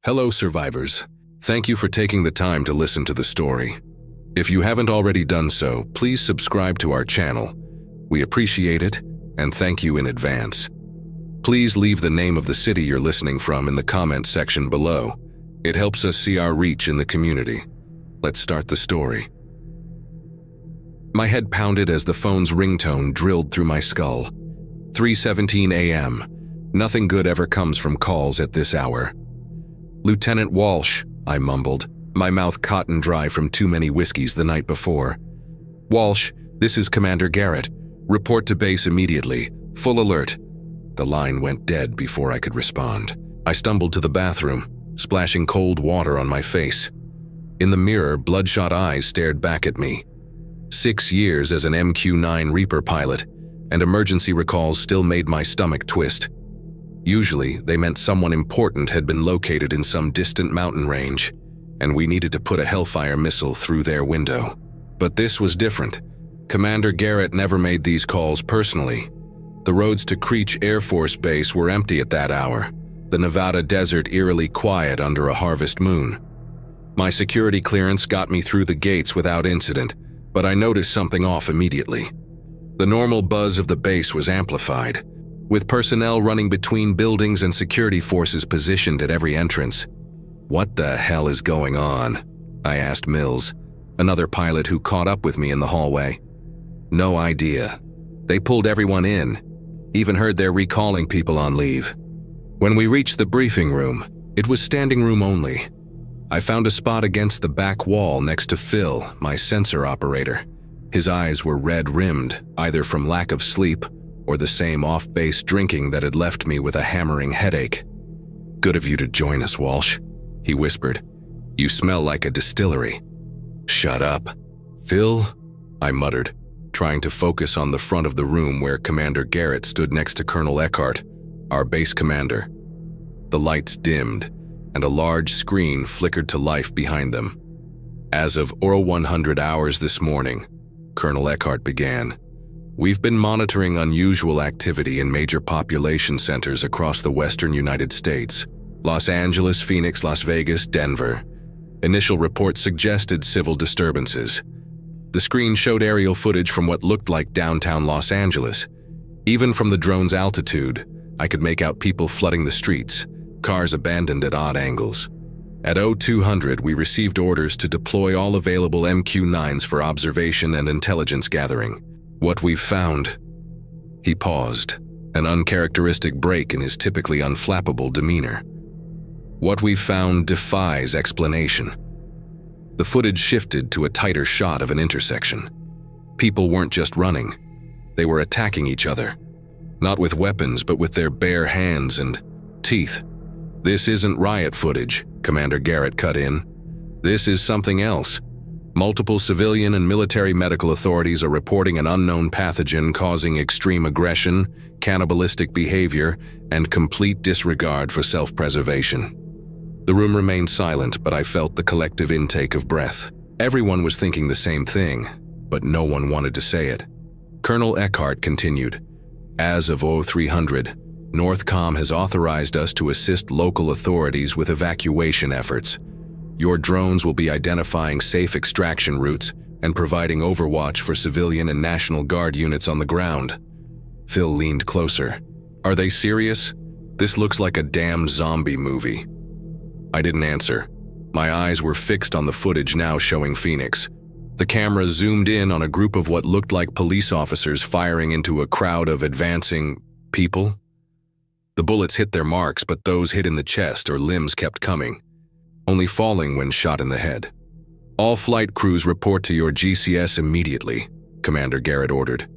Hello, survivors. Thank you for taking the time to listen to the story. If you haven't already done so, please subscribe to our channel. We appreciate it, and thank you in advance. Please leave the name of the city you're listening from in the comment section below. It helps us see our reach in the community. Let's start the story. My head pounded as the phone's ringtone drilled through my skull. 3:17 a.m. Nothing good ever comes from calls at this hour. "Lieutenant Walsh," I mumbled, my mouth cotton dry from too many whiskeys the night before. "Walsh, this is Commander Garrett. Report to base immediately. Full alert." The line went dead before I could respond. I stumbled to the bathroom, splashing cold water on my face. In the mirror, bloodshot eyes stared back at me. 6 years as an MQ-9 Reaper pilot, and emergency recalls still made my stomach twist. Usually, they meant someone important had been located in some distant mountain range, and we needed to put a Hellfire missile through their window. But this was different. Commander Garrett never made these calls personally. The roads to Creech Air Force Base were empty at that hour, the Nevada desert eerily quiet under a harvest moon. My security clearance got me through the gates without incident, but I noticed something off immediately. The normal buzz of the base was amplified, with personnel running between buildings and security forces positioned at every entrance. "What the hell is going on?" I asked Mills, another pilot who caught up with me in the hallway. "No idea. They pulled everyone in. Even heard they're recalling people on leave." When we reached the briefing room, it was standing room only. I found a spot against the back wall next to Phil, my sensor operator. His eyes were red-rimmed, either from lack of sleep or the same off-base drinking that had left me with a hammering headache. "Good of you to join us, Walsh," he whispered. "You smell like a distillery." "Shut up." "Phil," I muttered, trying to focus on the front of the room where Commander Garrett stood next to Colonel Eckhart, our base commander. The lights dimmed, and a large screen flickered to life behind them. "As of 0100 hours this morning," Colonel Eckhart began, "we've been monitoring unusual activity in major population centers across the western United States: Los Angeles, Phoenix, Las Vegas, Denver. Initial reports suggested civil disturbances. The screen showed aerial footage from what looked like downtown Los Angeles. Even from the drone's altitude, I could make out people flooding the streets, cars abandoned at odd angles. At 0200, we received orders to deploy all available MQ-9s for observation and intelligence gathering. What we've found..." He paused, an uncharacteristic break in his typically unflappable demeanor. "What we've found defies explanation." The footage shifted to a tighter shot of an intersection. People weren't just running. They were attacking each other. Not with weapons, but with their bare hands and teeth. "This isn't riot footage," Commander Garrett cut in. "This is something else. Multiple civilian and military medical authorities are reporting an unknown pathogen causing extreme aggression, cannibalistic behavior, and complete disregard for self-preservation." The room remained silent, but I felt the collective intake of breath. Everyone was thinking the same thing, but no one wanted to say it. Colonel Eckhart continued, "As of 0300, Northcom has authorized us to assist local authorities with evacuation efforts. Your drones will be identifying safe extraction routes and providing overwatch for civilian and National Guard units on the ground." Phil leaned closer. "Are they serious? This looks like a damn zombie movie." I didn't answer. My eyes were fixed on the footage now showing Phoenix. The camera zoomed in on a group of what looked like police officers firing into a crowd of advancing people. The bullets hit their marks, but those hit in the chest or limbs kept coming, only falling when shot in the head. "All flight crews report to your GCS immediately," Commander Garrett ordered.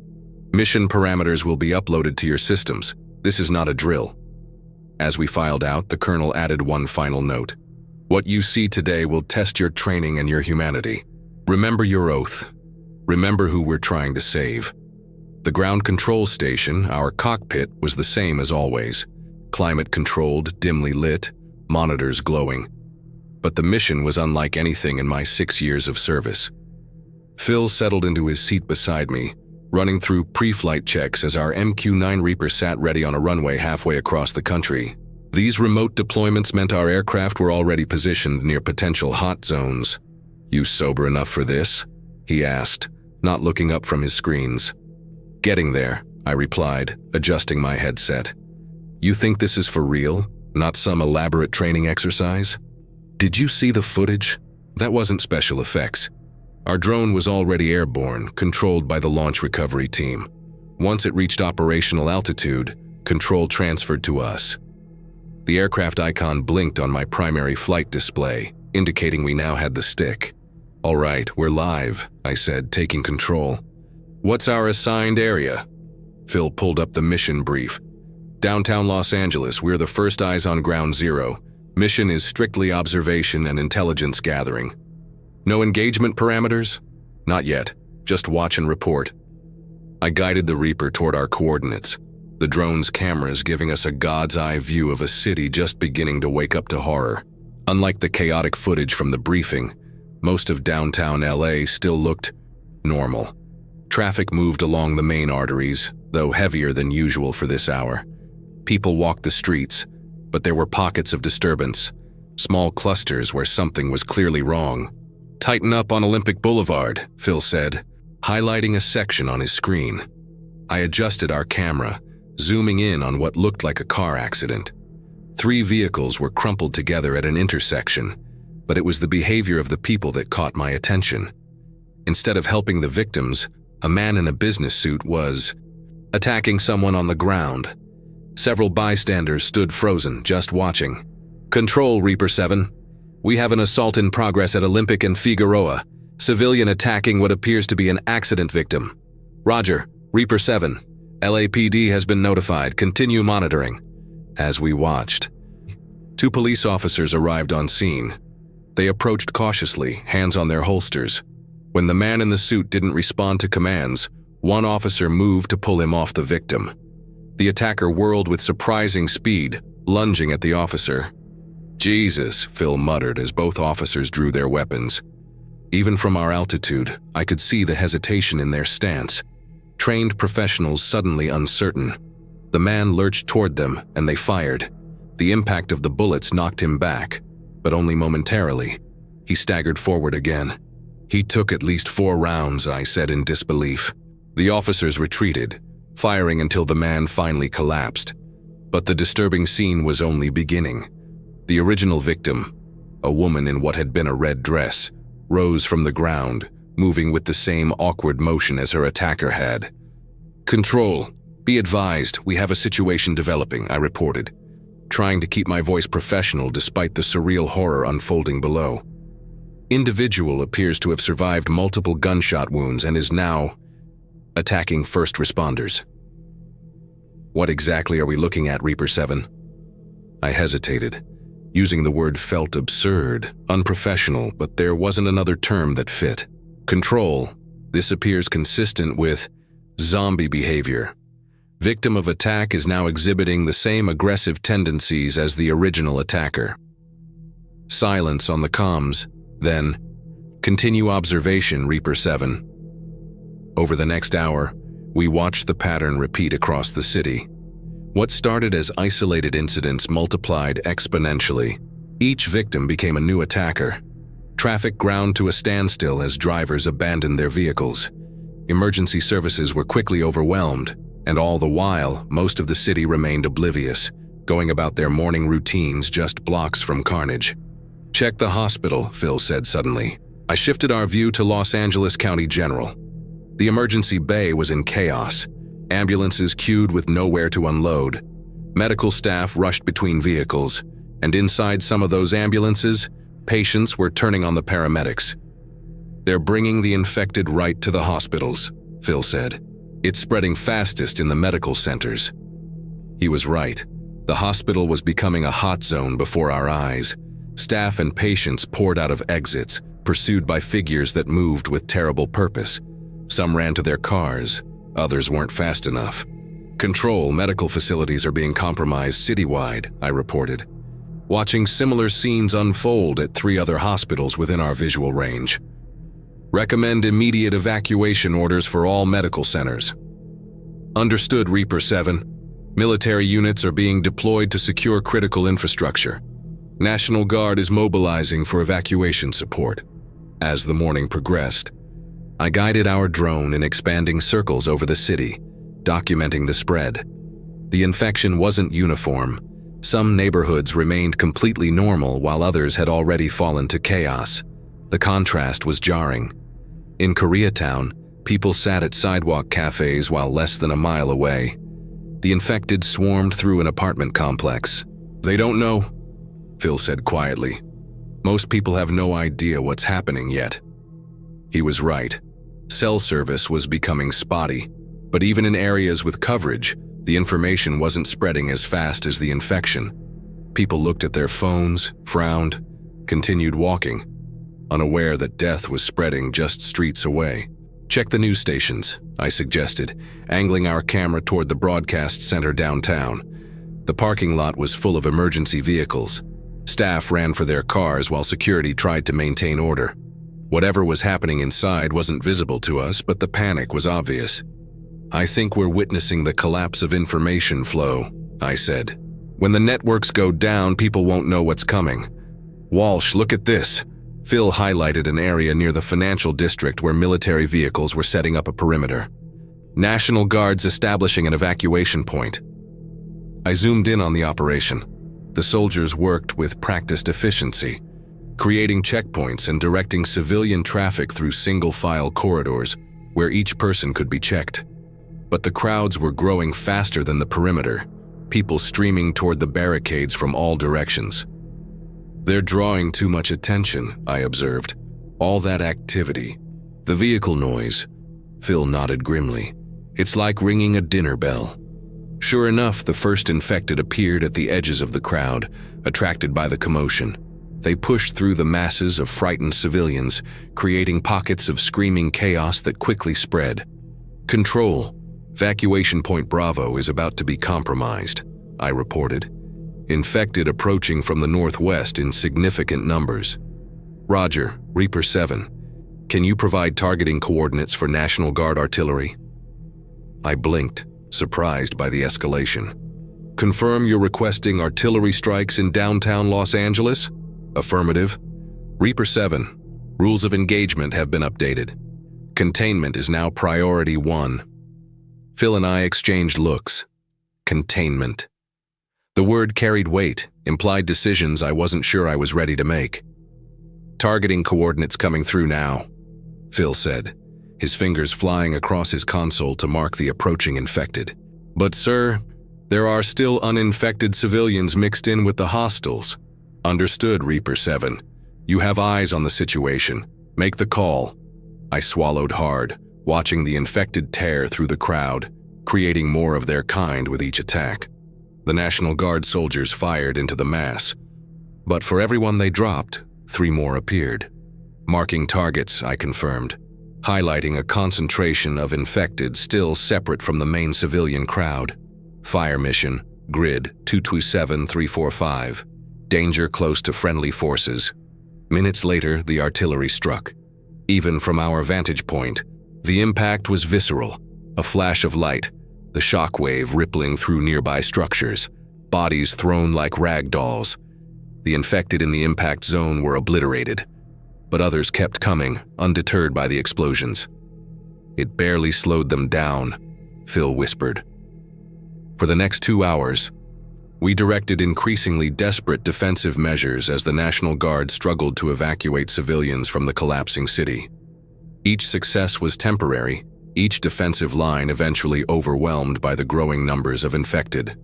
"Mission parameters will be uploaded to your systems. This is not a drill." As we filed out, the colonel added one final note. "What you see today will test your training and your humanity. Remember your oath. Remember who we're trying to save." The ground control station, our cockpit, was the same as always. Climate-controlled, dimly lit, monitors glowing. But the mission was unlike anything in my 6 years of service. Phil settled into his seat beside me, running through pre-flight checks as our MQ-9 Reaper sat ready on a runway halfway across the country. These remote deployments meant our aircraft were already positioned near potential hot zones. "You sober enough for this?" he asked, not looking up from his screens. "Getting there," I replied, adjusting my headset. "You think this is for real, not some elaborate training exercise?" "Did you see the footage? That wasn't special effects. Our drone was already airborne, controlled by the launch recovery team. Once it reached operational altitude, control transferred to us." The aircraft icon blinked on my primary flight display, indicating we now had the stick. "All right, we're live," I said, taking control. "What's our assigned area?" Phil pulled up the mission brief. "Downtown Los Angeles, we're the first eyes on ground zero. Mission is strictly observation and intelligence gathering. No engagement parameters? Not yet. Just watch and report." I guided the Reaper toward our coordinates, the drone's cameras giving us a god's eye view of a city just beginning to wake up to horror. Unlike the chaotic footage from the briefing, most of downtown LA still looked normal. Traffic moved along the main arteries, though heavier than usual for this hour. People walked the streets, but there were pockets of disturbance, small clusters where something was clearly wrong. "Tighten up on Olympic Boulevard," Phil said, highlighting a section on his screen. I adjusted our camera, zooming in on what looked like a car accident. 3 vehicles were crumpled together at an intersection, but it was the behavior of the people that caught my attention. Instead of helping the victims, a man in a business suit was attacking someone on the ground. Several bystanders stood frozen, just watching. "Control, Reaper 7. We have an assault in progress at Olympic and Figueroa. Civilian attacking what appears to be an accident victim." "Roger, Reaper 7. LAPD has been notified. Continue monitoring." As we watched, 2 police officers arrived on scene. They approached cautiously, hands on their holsters. When the man in the suit didn't respond to commands, one officer moved to pull him off the victim. The attacker whirled with surprising speed, lunging at the officer. "Jesus," Phil muttered as both officers drew their weapons. Even from our altitude, I could see the hesitation in their stance. Trained professionals suddenly uncertain. The man lurched toward them, and they fired. The impact of the bullets knocked him back, but only momentarily. He staggered forward again. "He took at least 4 rounds," I said in disbelief. The officers retreated, firing until the man finally collapsed. But the disturbing scene was only beginning. The original victim, a woman in what had been a red dress, rose from the ground, moving with the same awkward motion as her attacker had. "Control, be advised, we have a situation developing," I reported, trying to keep my voice professional despite the surreal horror unfolding below. "Individual appears to have survived multiple gunshot wounds and is now attacking first responders." "What exactly are we looking at, Reaper 7? I hesitated. Using the word felt absurd, unprofessional, but there wasn't another term that fit. "Control, this appears consistent with zombie behavior. Victim of attack is now exhibiting the same aggressive tendencies as the original attacker." Silence on the comms, then, "Continue observation, Reaper 7. Over the next hour, we watched the pattern repeat across the city. What started as isolated incidents multiplied exponentially. Each victim became a new attacker. Traffic ground to a standstill as drivers abandoned their vehicles. Emergency services were quickly overwhelmed, and all the while, most of the city remained oblivious, going about their morning routines just blocks from carnage. "Check the hospital," Phil said suddenly. I shifted our view to Los Angeles County General. The emergency bay was in chaos. Ambulances queued with nowhere to unload. Medical staff rushed between vehicles, and inside some of those ambulances, patients were turning on the paramedics. "They're bringing the infected right to the hospitals," Phil said. "It's spreading fastest in the medical centers." He was right. The hospital was becoming a hot zone before our eyes. Staff and patients poured out of exits, pursued by figures that moved with terrible purpose. Some ran to their cars, others weren't fast enough. "Control, medical facilities are being compromised citywide," I reported, watching similar scenes unfold at 3 other hospitals within our visual range. "Recommend immediate evacuation orders for all medical centers." "Understood, Reaper 7. Military units are being deployed to secure critical infrastructure. National Guard is mobilizing for evacuation support. As the morning progressed, I guided our drone in expanding circles over the city, documenting the spread. The infection wasn't uniform. Some neighborhoods remained completely normal while others had already fallen to chaos. The contrast was jarring. In Koreatown, people sat at sidewalk cafes while less than a mile away. The infected swarmed through an apartment complex. "They don't know," Phil said quietly. "Most people have no idea what's happening yet." He was right. Cell service was becoming spotty, but even in areas with coverage, the information wasn't spreading as fast as the infection. People looked at their phones, frowned, continued walking, unaware that death was spreading just streets away. "Check the news stations," I suggested, angling our camera toward the broadcast center downtown. The parking lot was full of emergency vehicles. Staff ran for their cars while security tried to maintain order. Whatever was happening inside wasn't visible to us, but the panic was obvious. "I think we're witnessing the collapse of information flow," I said. "When the networks go down, people won't know what's coming." "Walsh, look at this." Phil highlighted an area near the financial district where military vehicles were setting up a perimeter. "National Guards establishing an evacuation point." I zoomed in on the operation. The soldiers worked with practiced efficiency, creating checkpoints and directing civilian traffic through single-file corridors where each person could be checked. But the crowds were growing faster than the perimeter, people streaming toward the barricades from all directions. "They're drawing too much attention," I observed. "All that activity. The vehicle noise." Phil nodded grimly. "It's like ringing a dinner bell." Sure enough, the first infected appeared at the edges of the crowd, attracted by the commotion. They pushed through the masses of frightened civilians, creating pockets of screaming chaos that quickly spread. "Control. Evacuation Point Bravo is about to be compromised," I reported. "Infected approaching from the northwest in significant numbers." "Roger, Reaper 7. Can you provide targeting coordinates for National Guard artillery?" I blinked, surprised by the escalation. "Confirm you're requesting artillery strikes in downtown Los Angeles?" "Affirmative." "Reaper 7. Rules of engagement have been updated. Containment is now priority 1. Phil and I exchanged looks. Containment. The word carried weight, implied decisions I wasn't sure I was ready to make. "Targeting coordinates coming through now," Phil said, his fingers flying across his console to mark the approaching infected. "But sir, there are still uninfected civilians mixed in with the hostiles." "Understood, Reaper 7. You have eyes on the situation. Make the call." I swallowed hard, watching the infected tear through the crowd, creating more of their kind with each attack. The National Guard soldiers fired into the mass, but for everyone they dropped, 3 more appeared. Marking targets, I confirmed, highlighting a concentration of infected still separate from the main civilian crowd. Fire mission, grid 227345. Danger close to friendly forces. Minutes later, the artillery struck. Even from our vantage point, the impact was visceral, a flash of light, the shock wave rippling through nearby structures, bodies thrown like rag dolls. The infected in the impact zone were obliterated, but others kept coming, undeterred by the explosions. "It barely slowed them down," Phil whispered. For the next 2 hours, we directed increasingly desperate defensive measures as the National Guard struggled to evacuate civilians from the collapsing city. Each success was temporary, each defensive line eventually overwhelmed by the growing numbers of infected.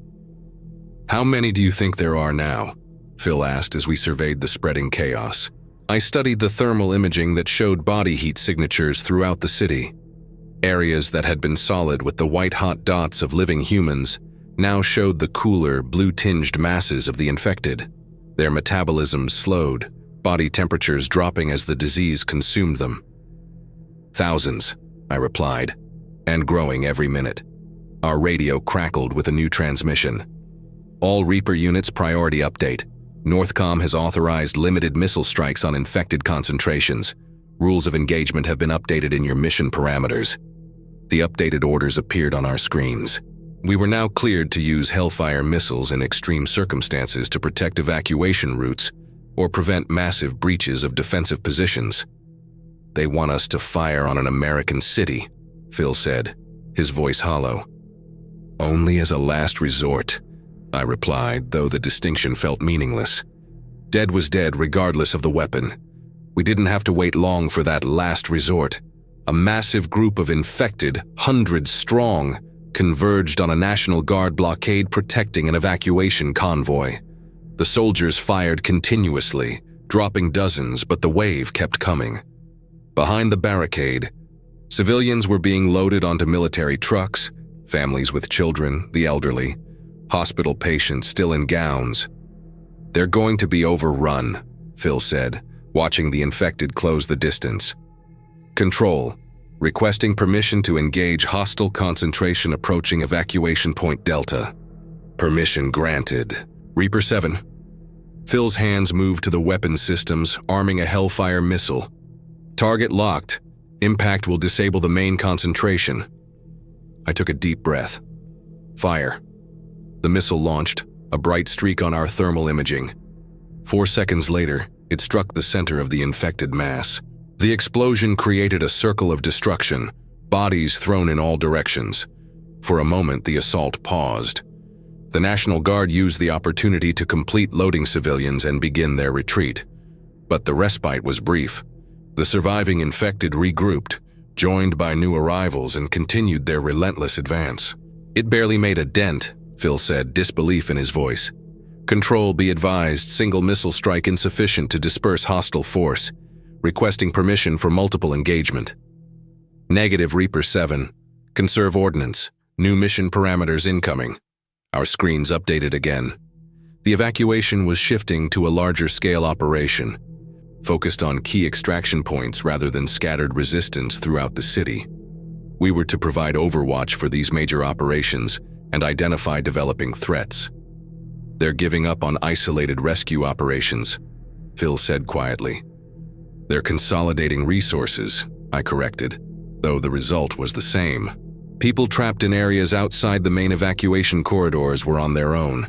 "How many do you think there are now?" Phil asked as we surveyed the spreading chaos. I studied the thermal imaging that showed body heat signatures throughout the city. Areas that had been solid with the white-hot dots of living humans now showed the cooler, blue-tinged masses of the infected. Their metabolisms slowed, body temperatures dropping as the disease consumed them. "Thousands," I replied, "and growing every minute." Our radio crackled with a new transmission. "All Reaper units, priority update. Northcom has authorized limited missile strikes on infected concentrations. Rules of engagement have been updated in your mission parameters." The updated orders appeared on our screens. We were now cleared to use Hellfire missiles in extreme circumstances to protect evacuation routes or prevent massive breaches of defensive positions. "They want us to fire on an American city," Phil said, his voice hollow. "Only as a last resort," I replied, though the distinction felt meaningless. Dead was dead regardless of the weapon. We didn't have to wait long for that last resort. A massive group of infected, hundreds strong, converged on a National Guard blockade protecting an evacuation convoy. The soldiers fired continuously, dropping dozens, but the wave kept coming. Behind the barricade, civilians were being loaded onto military trucks, families with children, the elderly, hospital patients still in gowns. "They're going to be overrun," Phil said, watching the infected close the distance. "Control, requesting permission to engage hostile concentration approaching evacuation point Delta." "Permission granted." Reaper 7. Phil's hands moved to the weapon systems, arming a Hellfire missile. "Target locked. Impact will disable the main concentration." I took a deep breath. Fire. The missile launched, a bright streak on our thermal imaging. 4 seconds later, it struck the center of the infected mass. The explosion created a circle of destruction, bodies thrown in all directions. For a moment, the assault paused. The National Guard used the opportunity to complete loading civilians and begin their retreat. But the respite was brief. The surviving infected regrouped, joined by new arrivals, and continued their relentless advance. "It barely made a dent," Phil said, disbelief in his voice. "Control, be advised, single missile strike insufficient to disperse hostile force. Requesting permission for multiple engagement." Negative, Reaper 7. Conserve ordnance. New mission parameters incoming. Our screens updated again. The evacuation was shifting to a larger scale operation, focused on key extraction points rather than scattered resistance throughout the city. We were to provide overwatch for these major operations and identify developing threats. "They're giving up on isolated rescue operations," Phil said quietly. "They're consolidating resources," I corrected, though the result was the same. People trapped in areas outside the main evacuation corridors were on their own.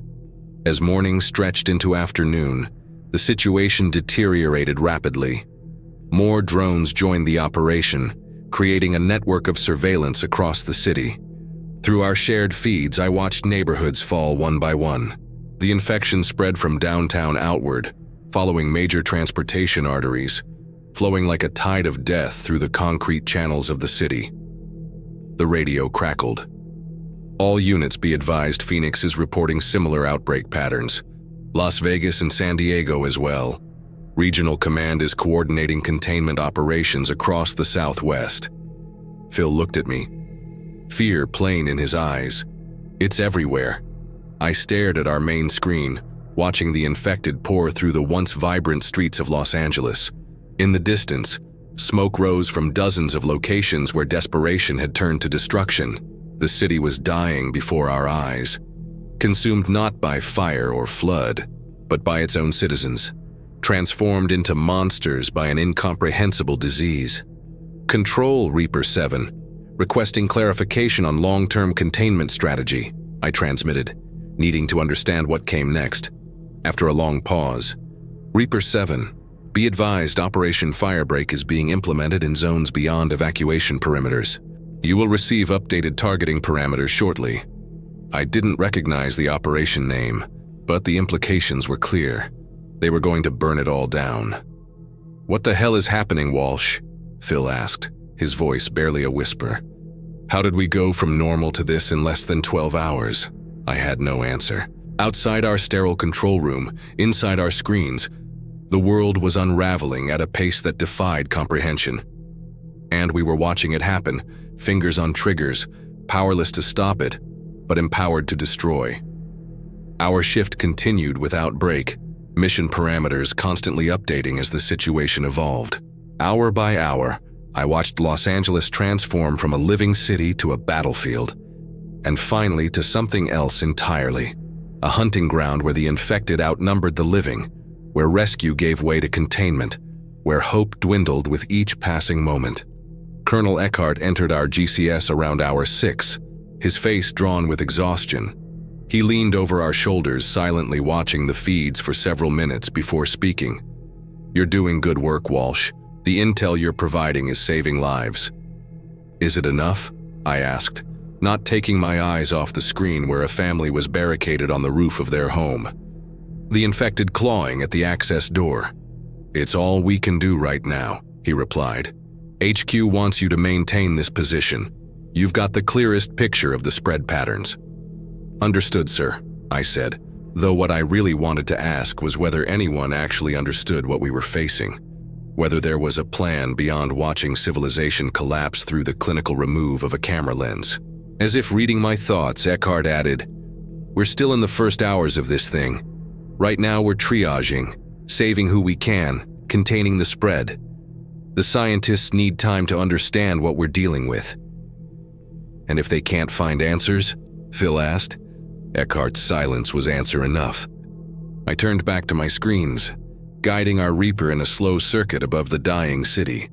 As morning stretched into afternoon, the situation deteriorated rapidly. More drones joined the operation, creating a network of surveillance across the city. Through our shared feeds, I watched neighborhoods fall one by one. The infection spread from downtown outward, following major transportation arteries, flowing like a tide of death through the concrete channels of the city. The radio crackled. "All units, be advised, Phoenix is reporting similar outbreak patterns. Las Vegas and San Diego as well. Regional Command is coordinating containment operations across the Southwest." Phil looked at me, fear plain in his eyes. "It's everywhere." I stared at our main screen, watching the infected pour through the once vibrant streets of Los Angeles. In the distance, smoke rose from dozens of locations where desperation had turned to destruction. The city was dying before our eyes, consumed not by fire or flood, but by its own citizens, transformed into monsters by an incomprehensible disease. "Control, Reaper 7. Requesting clarification on long-term containment strategy," I transmitted, needing to understand what came next. After a long pause, "Reaper 7. Be advised, Operation Firebreak is being implemented in zones beyond evacuation perimeters. You will receive updated targeting parameters shortly." I didn't recognize the operation name, but the implications were clear. They were going to burn it all down. "What the hell is happening, Walsh?" Phil asked, his voice barely a whisper. "How did we go from normal to this in less than 12 hours? I had no answer. Outside our sterile control room, inside our screens, the world was unraveling at a pace that defied comprehension. And we were watching it happen, fingers on triggers, powerless to stop it, but empowered to destroy. Our shift continued with Outbreak, mission parameters constantly updating as the situation evolved. Hour by hour, I watched Los Angeles transform from a living city to a battlefield, and finally to something else entirely. A hunting ground where the infected outnumbered the living, where rescue gave way to containment, where hope dwindled with each passing moment. Colonel Eckhart entered our GCS around hour 6, his face drawn with exhaustion. He leaned over our shoulders, silently watching the feeds for several minutes before speaking. "You're doing good work, Walsh. The intel you're providing is saving lives." "Is it enough?" I asked, not taking my eyes off the screen where a family was barricaded on the roof of their home, the infected clawing at the access door. "It's all we can do right now," he replied. "HQ wants you to maintain this position. You've got the clearest picture of the spread patterns." "Understood, sir," I said, though what I really wanted to ask was whether anyone actually understood what we were facing, whether there was a plan beyond watching civilization collapse through the clinical remove of a camera lens. As if reading my thoughts, Eckhart added, "We're still in the first hours of this thing. Right now we're triaging, saving who we can, containing the spread. The scientists need time to understand what we're dealing with." "And if they can't find answers?" Phil asked. Eckhart's silence was answer enough. I turned back to my screens, guiding our Reaper in a slow circuit above the dying city.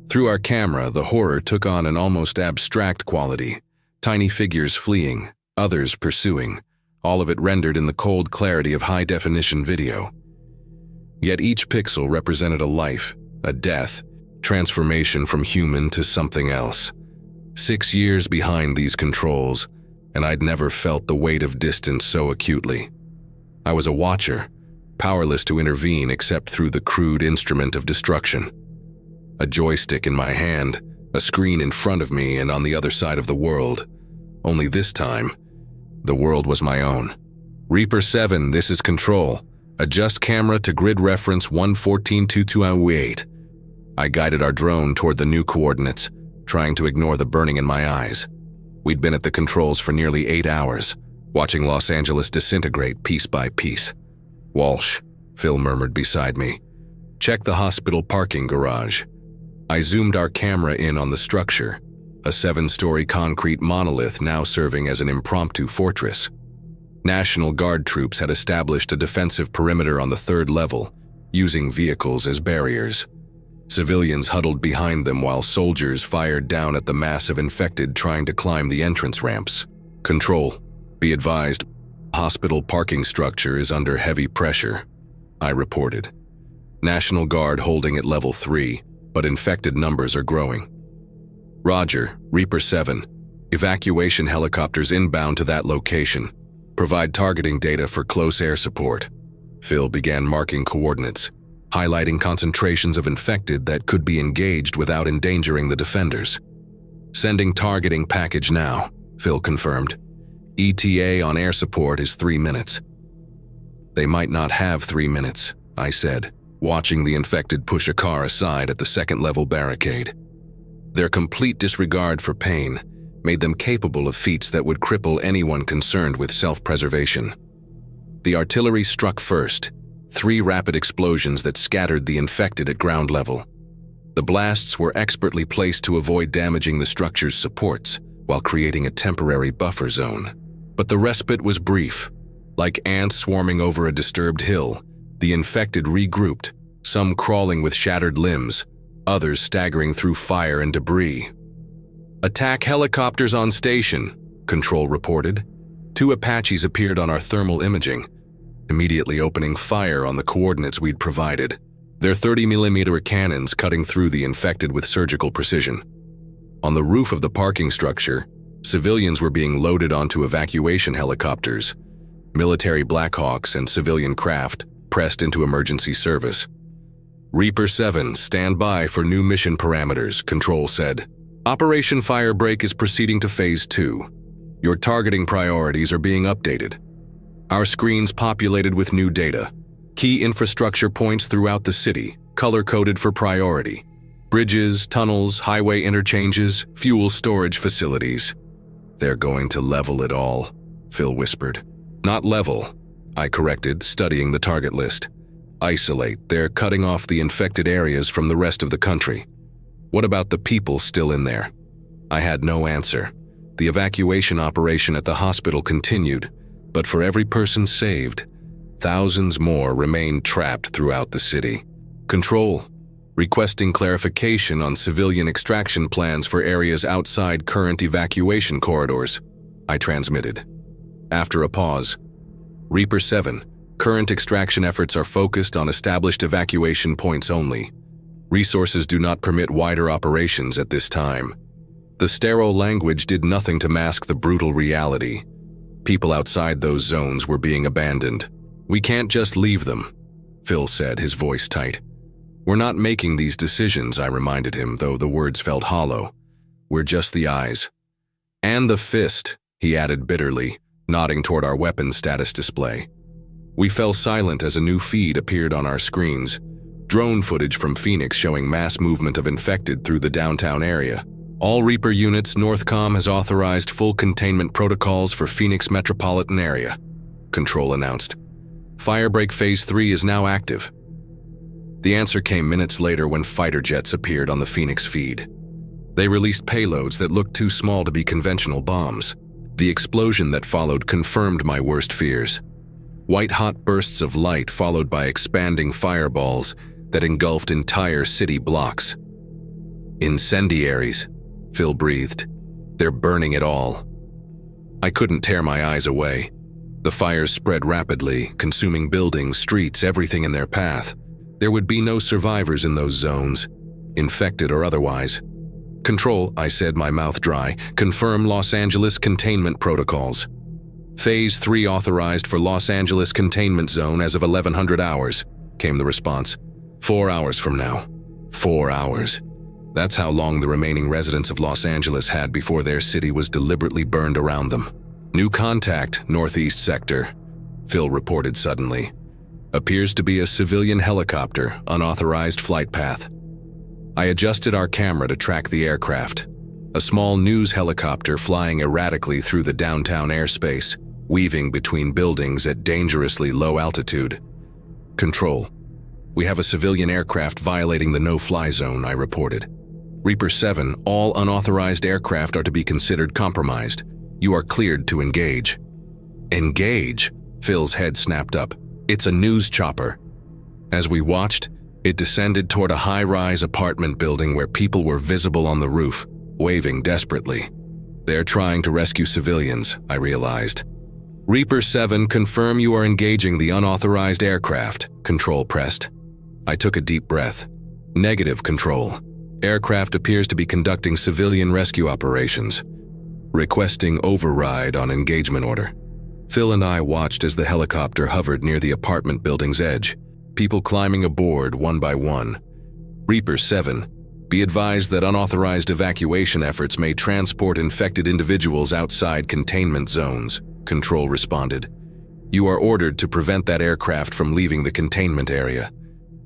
Through our camera, the horror took on an almost abstract quality. Tiny figures fleeing, others pursuing, all of it rendered in the cold clarity of high-definition video. Yet each pixel represented a life, a death, transformation from human to something else. 6 years behind these controls, and I'd never felt the weight of distance so acutely. I was a watcher, powerless to intervene except through the crude instrument of destruction. A joystick in my hand, a screen in front of me and on the other side of the world. Only this time, the world was my own. "Reaper 7, this is Control. Adjust camera to grid reference 1142208. I guided our drone toward the new coordinates, trying to ignore the burning in my eyes. We'd been at the controls for nearly 8 hours, watching Los Angeles disintegrate piece by piece. "Walsh," Phil murmured beside me. "Check the hospital parking garage." I zoomed our camera in on the structure, a 7-story concrete monolith now serving as an impromptu fortress. National Guard troops had established a defensive perimeter on the 3rd level, using vehicles as barriers. Civilians huddled behind them while soldiers fired down at the mass of infected trying to climb the entrance ramps. "Control, be advised, hospital parking structure is under heavy pressure," I reported. "National Guard holding at level 3, but infected numbers are growing." "Roger, Reaper 7. Evacuation helicopters inbound to that location. Provide targeting data for close air support." Phil began marking coordinates, highlighting concentrations of infected that could be engaged without endangering the defenders. "Sending targeting package now," Phil confirmed. "ETA on air support is 3 minutes." "They might not have 3 minutes," I said, watching the infected push a car aside at the 2nd-level barricade. Their complete disregard for pain made them capable of feats that would cripple anyone concerned with self-preservation. The artillery struck first, 3 rapid explosions that scattered the infected at ground level. The blasts were expertly placed to avoid damaging the structure's supports while creating a temporary buffer zone. But the respite was brief. Like ants swarming over a disturbed hill, the infected regrouped, some crawling with shattered limbs, others staggering through fire and debris. "Attack helicopters on station," Control reported. 2 Apaches appeared on our thermal imaging, immediately opening fire on the coordinates we'd provided, their 30mm cannons cutting through the infected with surgical precision. On the roof of the parking structure, civilians were being loaded onto evacuation helicopters. Military Blackhawks and civilian craft pressed into emergency service. "Reaper 7, stand by for new mission parameters," Control said. "Operation Firebreak is proceeding to Phase 2. Your targeting priorities are being updated. Our screens populated with new data. Key infrastructure points throughout the city, color-coded for priority. Bridges, tunnels, highway interchanges, fuel storage facilities." "They're going to level it all," Phil whispered. "Not level," I corrected, studying the target list. "Isolate. They're cutting off the infected areas from the rest of the country." "What about the people still in there?" I had no answer. The evacuation operation at the hospital continued, but for every person saved, thousands more remained trapped throughout the city. "Control, requesting clarification on civilian extraction plans for areas outside current evacuation corridors." I transmitted. After a pause, Reaper 7, current extraction efforts are focused on established evacuation points only. Resources do not permit wider operations at this time. The sterile language did nothing to mask the brutal reality. People outside those zones were being abandoned. We can't just leave them, Phil said, his voice tight. We're not making these decisions, I reminded him, though the words felt hollow. We're just the eyes. And the fist, he added bitterly, nodding toward our weapon status display. We fell silent as a new feed appeared on our screens. Drone footage from Phoenix showing mass movement of infected through the downtown area. All Reaper units, Northcom has authorized full containment protocols for Phoenix metropolitan area, Control announced. Firebreak Phase 3 is now active. The answer came minutes later when fighter jets appeared on the Phoenix feed. They released payloads that looked too small to be conventional bombs. The explosion that followed confirmed my worst fears. White-hot bursts of light followed by expanding fireballs that engulfed entire city blocks. Incendiaries, Phil breathed. They're burning it all. I couldn't tear my eyes away. The fires spread rapidly, consuming buildings, streets, everything in their path. There would be no survivors in those zones, infected or otherwise. Control, I said, my mouth dry, confirm Los Angeles containment protocols. Phase 3 authorized for Los Angeles containment zone as of 1100 hours, came the response. 4 hours from now. 4 hours. That's how long the remaining residents of Los Angeles had before their city was deliberately burned around them. New contact, northeast sector, Phil reported suddenly. Appears to be a civilian helicopter, unauthorized flight path. I adjusted our camera to track the aircraft. A small news helicopter flying erratically through the downtown airspace, weaving between buildings at dangerously low altitude. Control. We have a civilian aircraft violating the no-fly zone, I reported. Reaper 7, all unauthorized aircraft are to be considered compromised. You are cleared to engage. Engage? Phil's head snapped up. It's a news chopper. As we watched, it descended toward a high-rise apartment building where people were visible on the roof, waving desperately. They're trying to rescue civilians, I realized. Reaper 7, confirm you are engaging the unauthorized aircraft, Control pressed. I took a deep breath. Negative, Control. Aircraft appears to be conducting civilian rescue operations. Requesting override on engagement order. Phil and I watched as the helicopter hovered near the apartment building's edge, people climbing aboard one by one. Reaper 7, be advised that unauthorized evacuation efforts may transport infected individuals outside containment zones, Control responded. You are ordered to prevent that aircraft from leaving the containment area.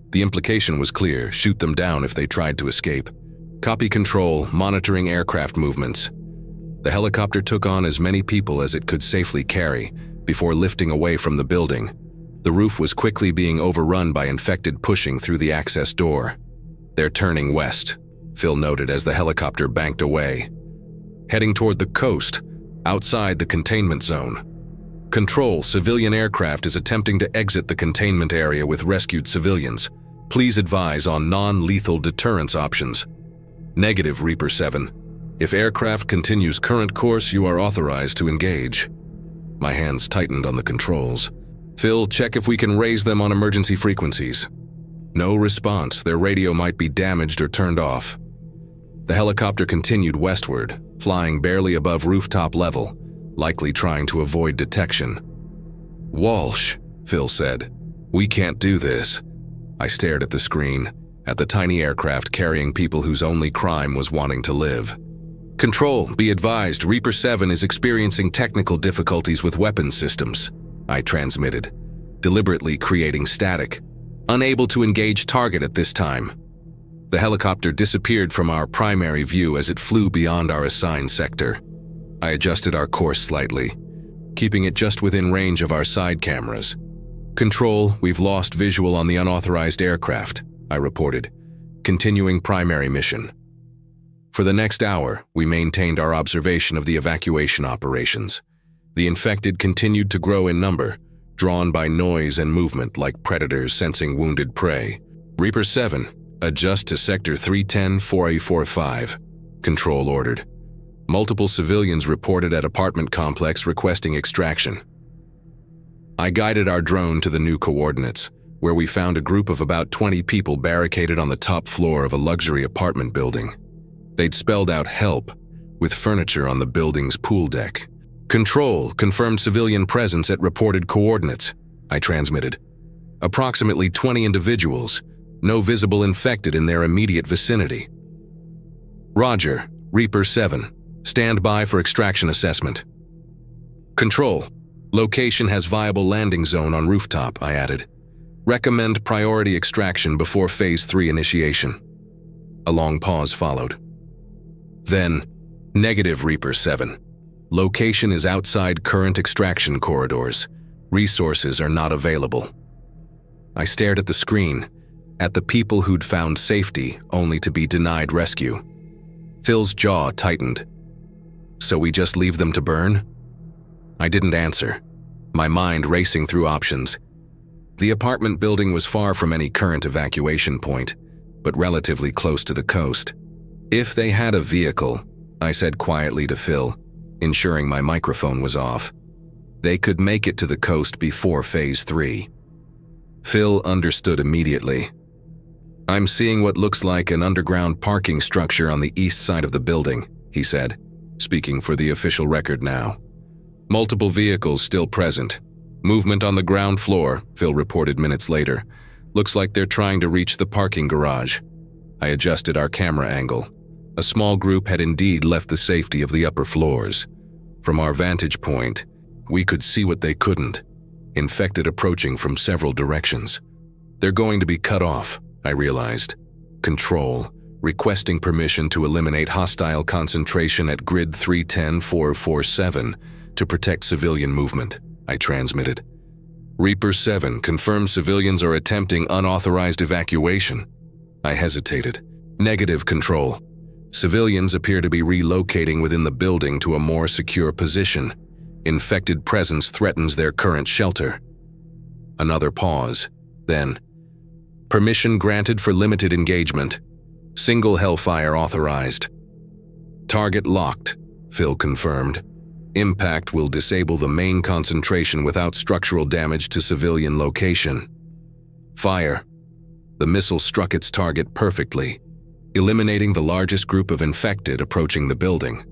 The implication was clear, shoot them down if they tried to escape. Copy, Control, monitoring aircraft movements. The helicopter took on as many people as it could safely carry before lifting away from the building. The roof was quickly being overrun by infected pushing through the access door. They're turning west, Phil noted as the helicopter banked away. Heading toward the coast, outside the containment zone. Control, civilian aircraft is attempting to exit the containment area with rescued civilians. Please advise on non-lethal deterrence options. Negative, Reaper 7. If aircraft continues current course, you are authorized to engage. My hands tightened on the controls. Phil, check if we can raise them on emergency frequencies. No response. Their radio might be damaged or turned off. The helicopter continued westward, flying barely above rooftop level, likely trying to avoid detection. Walsh, Phil said. We can't do this. I stared at the screen, at the tiny aircraft carrying people whose only crime was wanting to live. Control, be advised, Reaper 7 is experiencing technical difficulties with weapons systems, I transmitted, deliberately creating static. Unable to engage target at this time. The helicopter disappeared from our primary view as it flew beyond our assigned sector. I adjusted our course slightly, keeping it just within range of our side cameras. Control, we've lost visual on the unauthorized aircraft, I reported, continuing primary mission. For the next hour, we maintained our observation of the evacuation operations. The infected continued to grow in number, drawn by noise and movement like predators sensing wounded prey. Reaper 7, adjust to Sector 310-4A45, Control ordered. Multiple civilians reported at apartment complex requesting extraction. I guided our drone to the new coordinates, where we found a group of about 20 people barricaded on the top floor of a luxury apartment building. They'd spelled out "help" with furniture on the building's pool deck. "Control, confirmed civilian presence at reported coordinates," I transmitted. "Approximately 20 individuals, no visible infected in their immediate vicinity." "Roger, Reaper 7. Stand by for extraction assessment." "Control, location has viable landing zone on rooftop," I added. "Recommend priority extraction before Phase 3 initiation." A long pause followed. Then, "Negative, Reaper 7. Location is outside current extraction corridors. Resources are not available." I stared at the screen, at the people who'd found safety only to be denied rescue. Phil's jaw tightened. "So we just leave them to burn?" I didn't answer, my mind racing through options. The apartment building was far from any current evacuation point, but relatively close to the coast. "If they had a vehicle," I said quietly to Phil, ensuring my microphone was off, "they could make it to the coast before Phase 3. Phil understood immediately. "I'm seeing what looks like an underground parking structure on the east side of the building," he said, speaking for the official record now. "Multiple vehicles still present. Movement on the ground floor," Phil reported minutes later. "Looks like they're trying to reach the parking garage." I adjusted our camera angle. A small group had indeed left the safety of the upper floors. From our vantage point, we could see what they couldn't. Infected approaching from several directions. "They're going to be cut off," I realized. "Control, requesting permission to eliminate hostile concentration at grid 310-447 to protect civilian movement," I transmitted. "Reaper 7 confirms civilians are attempting unauthorized evacuation." I hesitated. "Negative, Control. Civilians appear to be relocating within the building to a more secure position. Infected presence threatens their current shelter." Another pause. Then, "Permission granted for limited engagement. Single Hellfire authorized." "Target locked," Phil confirmed. "Impact will disable the main concentration without structural damage to civilian location." "Fire." The missile struck its target perfectly, eliminating the largest group of infected approaching the building.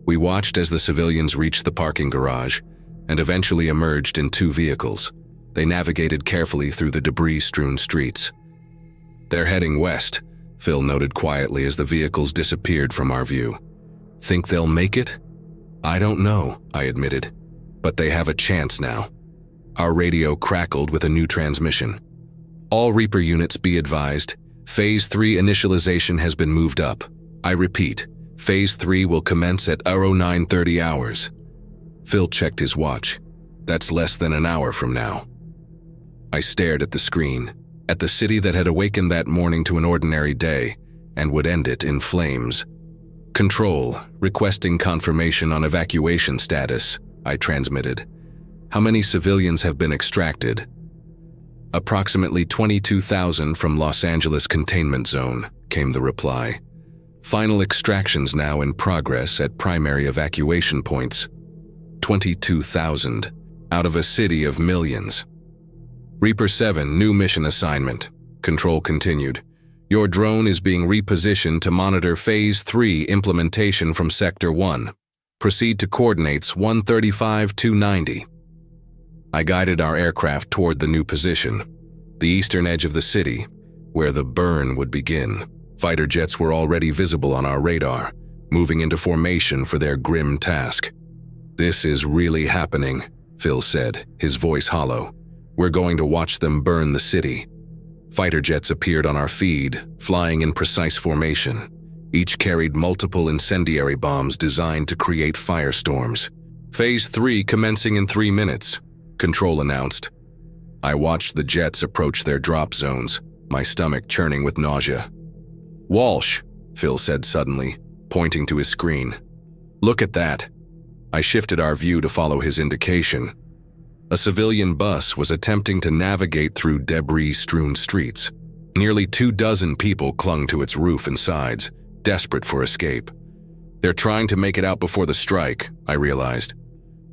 We watched as the civilians reached the parking garage and eventually emerged in 2 vehicles. They navigated carefully through the debris-strewn streets. "They're heading west," Phil noted quietly as the vehicles disappeared from our view. "Think they'll make it?" "I don't know," I admitted, "but they have a chance now." Our radio crackled with a new transmission. "All Reaper units be advised, Phase 3 initialization has been moved up. I repeat, Phase 3 will commence at 0930 hours. Phil checked his watch. "That's less than an hour from now." I stared at the screen, at the city that had awakened that morning to an ordinary day and would end it in flames. "Control, requesting confirmation on evacuation status," I transmitted. "How many civilians have been extracted?" "Approximately 22,000 from Los Angeles Containment Zone," came the reply. "Final extractions now in progress at primary evacuation points." 22,000, out of a city of millions. "Reaper 7, new mission assignment," Control continued. "Your drone is being repositioned to monitor Phase 3 implementation from Sector 1. Proceed to coordinates 135-290. I guided our aircraft toward the new position, the eastern edge of the city, where the burn would begin. Fighter jets were already visible on our radar, moving into formation for their grim task. "This is really happening," Phil said, his voice hollow. "We're going to watch them burn the city." Fighter jets appeared on our feed, flying in precise formation. Each carried multiple incendiary bombs designed to create firestorms. "Phase 3 commencing in 3 minutes, Control announced. I watched the jets approach their drop zones, my stomach churning with nausea. "Walsh," Phil said suddenly, pointing to his screen. "Look at that." I shifted our view to follow his indication. A civilian bus was attempting to navigate through debris-strewn streets. Nearly 24 people clung to its roof and sides, desperate for escape. They're trying to make it out before the strike, I realized.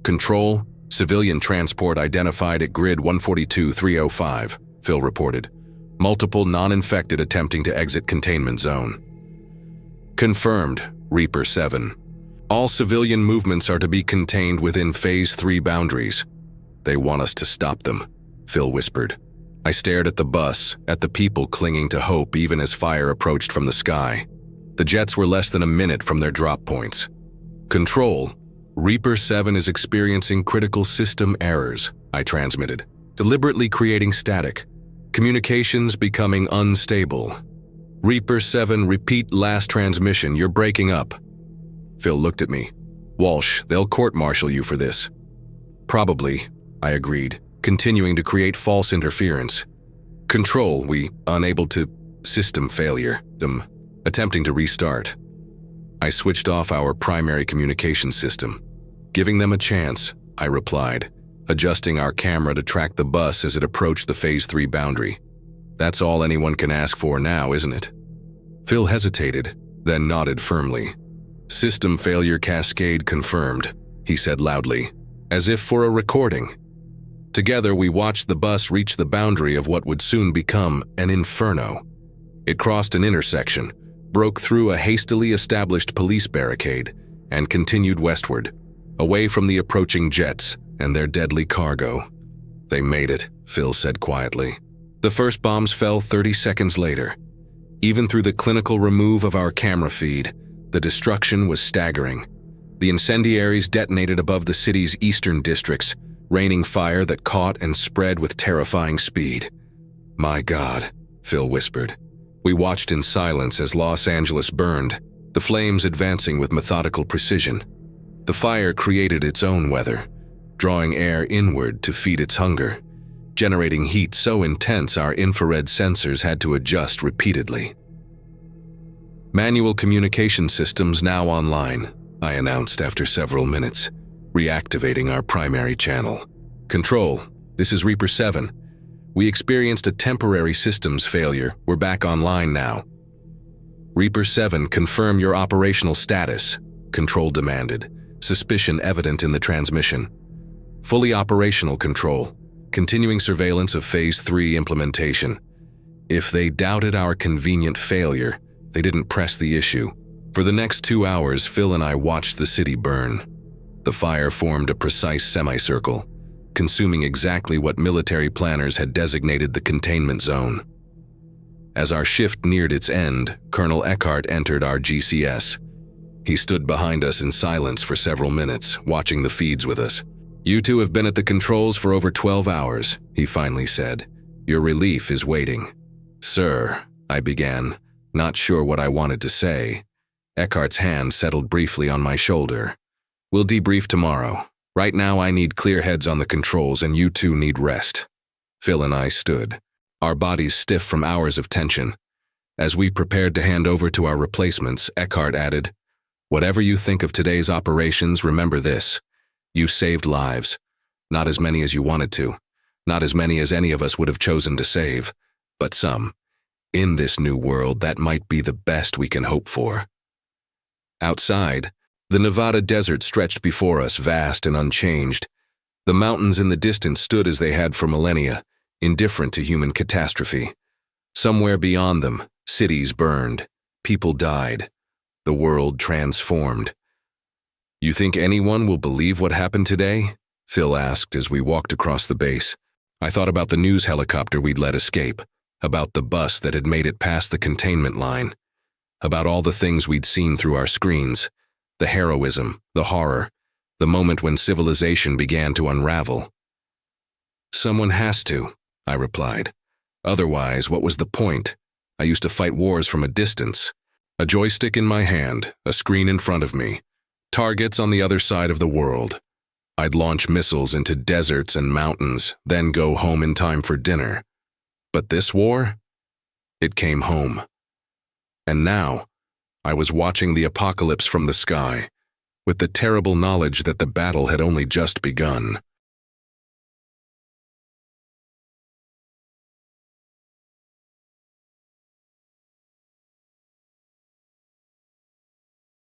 Control, civilian transport identified at grid 142-305, Phil reported. Multiple non-infected attempting to exit containment zone. Confirmed, Reaper 7. All civilian movements are to be contained within Phase 3 boundaries. They want us to stop them, Phil whispered. I stared at the bus, at the people clinging to hope even as fire approached from the sky. The jets were less than a minute from their drop points. Control, Reaper 7 is experiencing critical system errors, I transmitted, deliberately creating static. Communications becoming unstable. Reaper 7, repeat last transmission, you're breaking up. Phil looked at me. Walsh, they'll court-martial you for this. Probably, I agreed, continuing to create false interference. Control, we unable to system failure, attempting to restart. I switched off our primary communication system. Giving them a chance, I replied, adjusting our camera to track the bus as it approached the Phase 3 boundary. That's all anyone can ask for now, isn't it? Phil hesitated, then nodded firmly. System failure cascade confirmed, he said loudly, as if for a recording. Together we watched the bus reach the boundary of what would soon become an inferno. It crossed an intersection, broke through a hastily established police barricade, and continued westward, away from the approaching jets and their deadly cargo. They made it, Phil said quietly. The first bombs fell 30 seconds later. Even through the clinical remove of our camera feed, the destruction was staggering. The incendiaries detonated above the city's eastern districts, raining fire that caught and spread with terrifying speed. My God, Phil whispered. We watched in silence as Los Angeles burned, the flames advancing with methodical precision. The fire created its own weather, drawing air inward to feed its hunger, generating heat so intense our infrared sensors had to adjust repeatedly. Manual communication systems now online, I announced after several minutes, reactivating our primary channel. Control, this is Reaper 7. We experienced a temporary systems failure. We're back online now. Reaper 7, confirm your operational status, Control demanded, suspicion evident in the transmission. Fully operational, Control. Continuing surveillance of Phase 3 implementation. If they doubted our convenient failure, they didn't press the issue. For the next 2 hours, Phil and I watched the city burn. The fire formed a precise semicircle, consuming exactly what military planners had designated the containment zone. As our shift neared its end, Colonel Eckhart entered our GCS. He stood behind us in silence for several minutes, watching the feeds with us. You two have been at the controls for over 12 hours, he finally said. Your relief is waiting. Sir, I began, not sure what I wanted to say. Eckhart's hand settled briefly on my shoulder. We'll debrief tomorrow. Right now I need clear heads on the controls and you two need rest. Phil and I stood, our bodies stiff from hours of tension. As we prepared to hand over to our replacements, Eckhart added, whatever you think of today's operations, remember this. You saved lives. Not as many as you wanted to. Not as many as any of us would have chosen to save. But some. In this new world, that might be the best we can hope for. Outside, the Nevada desert stretched before us, vast and unchanged. The mountains in the distance stood as they had for millennia, indifferent to human catastrophe. Somewhere beyond them, cities burned. People died. The world transformed. You think anyone will believe what happened today? Phil asked as we walked across the base. I thought about the news helicopter we'd let escape, about the bus that had made it past the containment line, about all the things we'd seen through our screens, the heroism, the horror, the moment when civilization began to unravel. Someone has to, I replied. Otherwise, what was the point? I used to fight wars from a distance. A joystick in my hand, a screen in front of me. Targets on the other side of the world. I'd launch missiles into deserts and mountains, then go home in time for dinner. But this war? It came home. And now, I was watching the apocalypse from the sky, with the terrible knowledge that the battle had only just begun.